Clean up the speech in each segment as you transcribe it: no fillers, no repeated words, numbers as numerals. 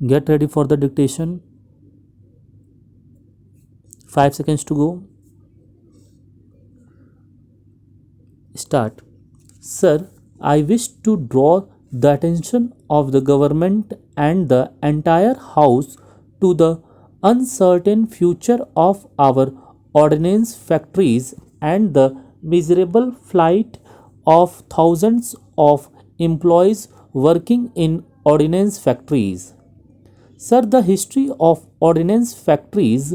Get ready for the dictation. 5 seconds to go. Start. Sir, I wish to draw the attention of the government and the entire House to the uncertain future of our ordnance factories and the miserable plight of thousands of employees working in ordnance factories. Sir, the history of ordnance factories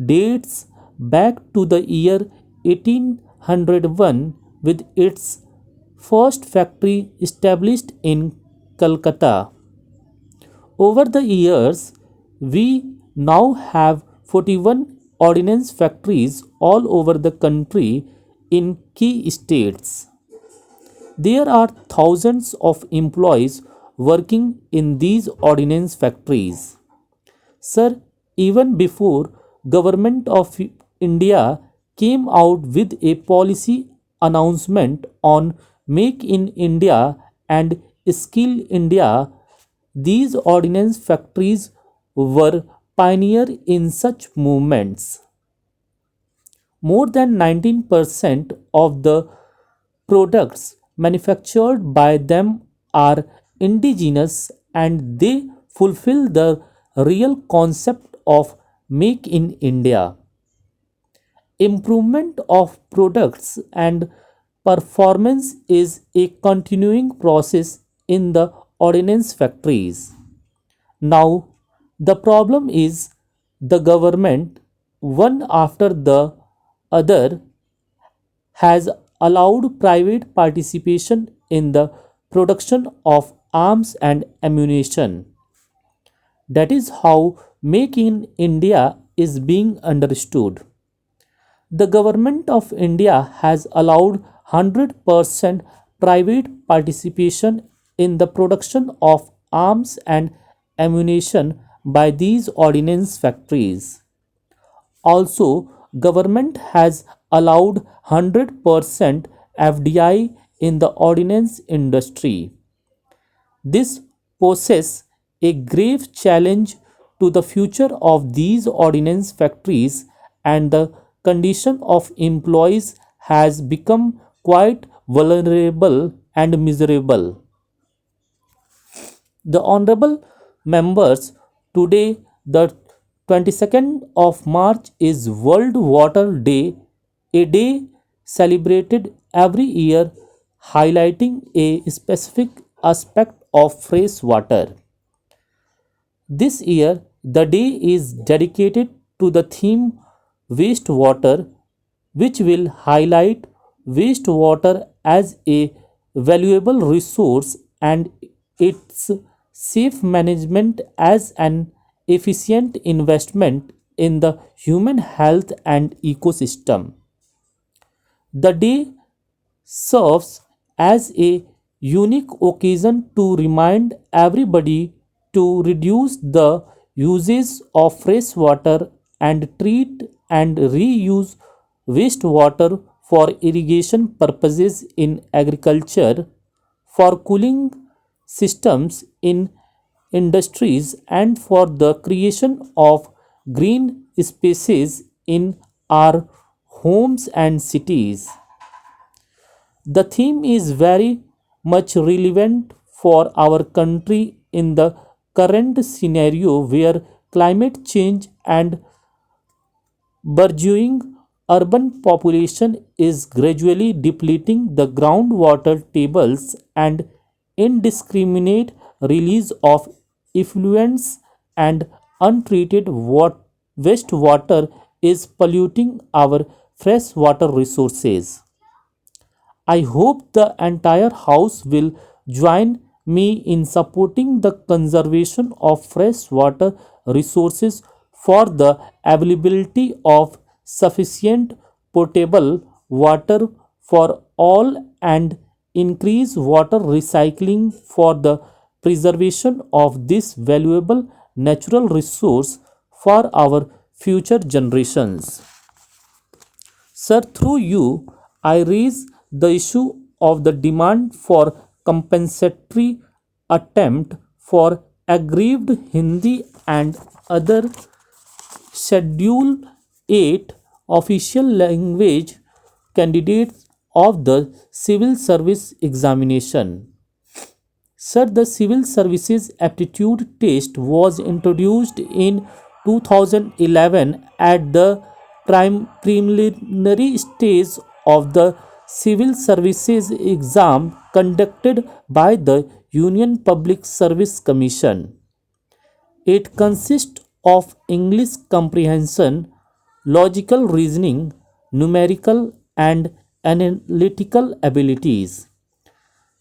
dates back to the year 1801 with its first factory established in Calcutta. Over the years, we now have 41 ordnance factories all over the country in key states. There are thousands of employees working in these ordnance factories. Sir, even before Government of India came out with a policy announcement on Make in India and Skill India, these ordnance factories were pioneer in such movements. More than 19% of the products manufactured by them are indigenous and they fulfill the real concept of Make in India. Improvement of products and performance is a continuing process in the ordnance factories. Now, the problem is the government, one after the other, has allowed private participation in the production of arms and ammunition. That is how Make in India is being understood. The government of India has allowed 100% private participation in the production of arms and ammunition by these ordnance factories. Also, government has allowed 100% FDI in the ordnance industry. This poses a grave challenge to the future of these ordnance factories, and the condition of employees has become quite vulnerable and miserable. The honorable members, today the 22nd of March is World Water Day, a day celebrated every year highlighting a specific aspect of fresh water. This year, the day is dedicated to the theme wastewater, which will highlight wastewater as a valuable resource and its safe management as an efficient investment in the human health and ecosystem. The day serves as a unique occasion to remind everybody to reduce the uses of fresh water and treat and reuse wastewater for irrigation purposes in agriculture, for cooling systems in industries, and for the creation of green spaces in our homes and cities. The theme is very much relevant for our country in the current scenario where climate change and burgeoning urban population is gradually depleting the groundwater tables, and indiscriminate release of effluents and untreated wastewater is polluting our freshwater resources. I hope the entire House will join me in supporting the conservation of fresh water resources for the availability of sufficient potable water for all and increase water recycling for the preservation of this valuable natural resource for our future generations. Sir, through you, I raise the issue of the demand for compensatory attempt for aggrieved Hindi and other Schedule 8 official language candidates of the civil service examination. Sir, the civil services aptitude test was introduced in 2011 at the preliminary stage of the civil services exam conducted by the Union Public Service Commission. It consists of English comprehension, logical reasoning, numerical and analytical abilities.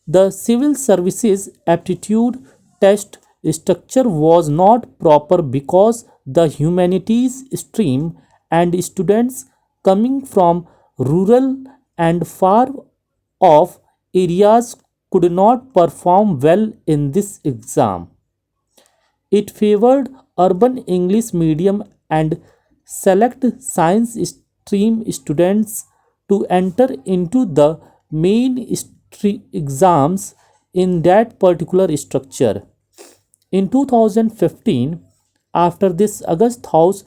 The civil services aptitude test structure was not proper because the humanities stream and students coming from rural and far off areas could not perform well in this exam. It favored urban English medium and select science stream students to enter into the main exams in that particular structure. In 2015, after this August House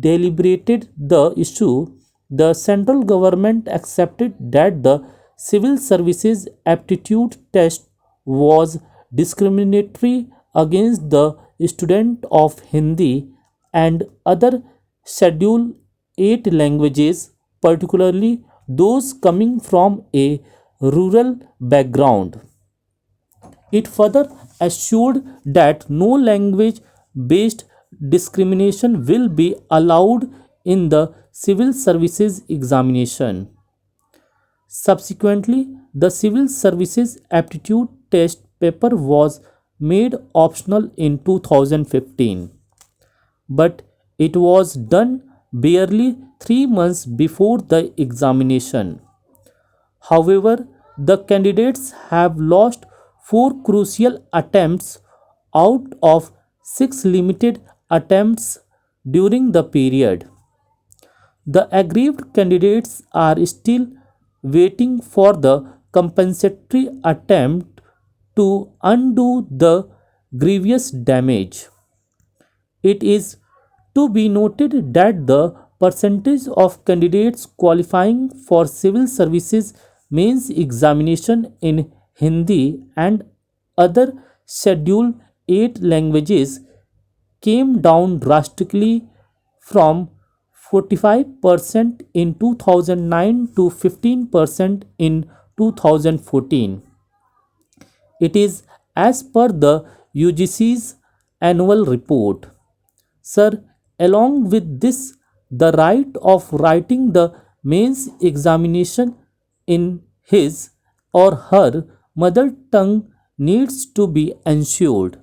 deliberated the issue, the central government accepted that the civil services aptitude test was discriminatory against the student of Hindi and other Schedule 8 languages, particularly those coming from a rural background. It further assured that no language based discrimination will be allowed in the civil services examination. Subsequently, the civil services aptitude test paper was made optional in 2015, but it was done barely 3 months before the examination. However, the candidates have lost 4 crucial attempts out of 6 limited attempts during the period. The aggrieved candidates are still waiting for the compensatory attempt to undo the grievous damage. It is to be noted that the percentage of candidates qualifying for civil services mains examination in Hindi and other Schedule 8 languages came down drastically from 45% in 2009 to 15% in 2014. It is as per the UGC's annual report. Sir, along with this, the right of writing the mains examination in his or her mother tongue needs to be ensured.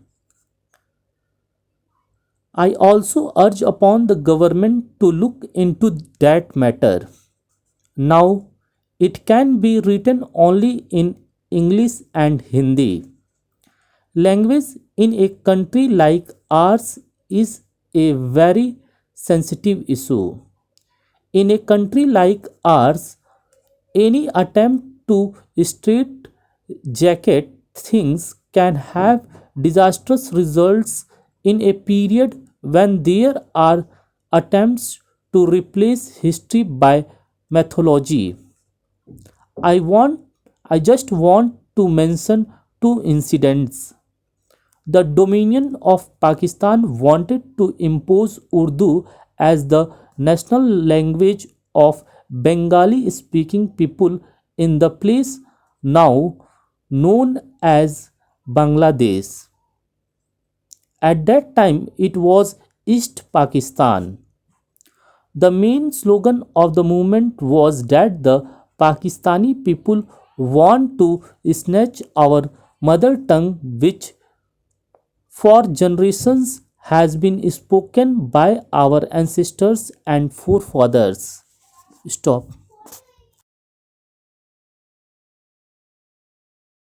I also urge upon the government to look into that matter. Now, it can be written only in English and Hindi. Language in a country like ours is a very sensitive issue. In a country like ours, any attempt to straight jacket things can have disastrous results in a period when there are attempts to replace history by mythology. I want I just want to mention two incidents. The Dominion of Pakistan wanted to impose Urdu as the national language of Bengali speaking people in the place now known as Bangladesh. At that time, it was East Pakistan. The main slogan of the movement was that the Pakistani people want to snatch our mother tongue, which for generations has been spoken by our ancestors and forefathers. Stop.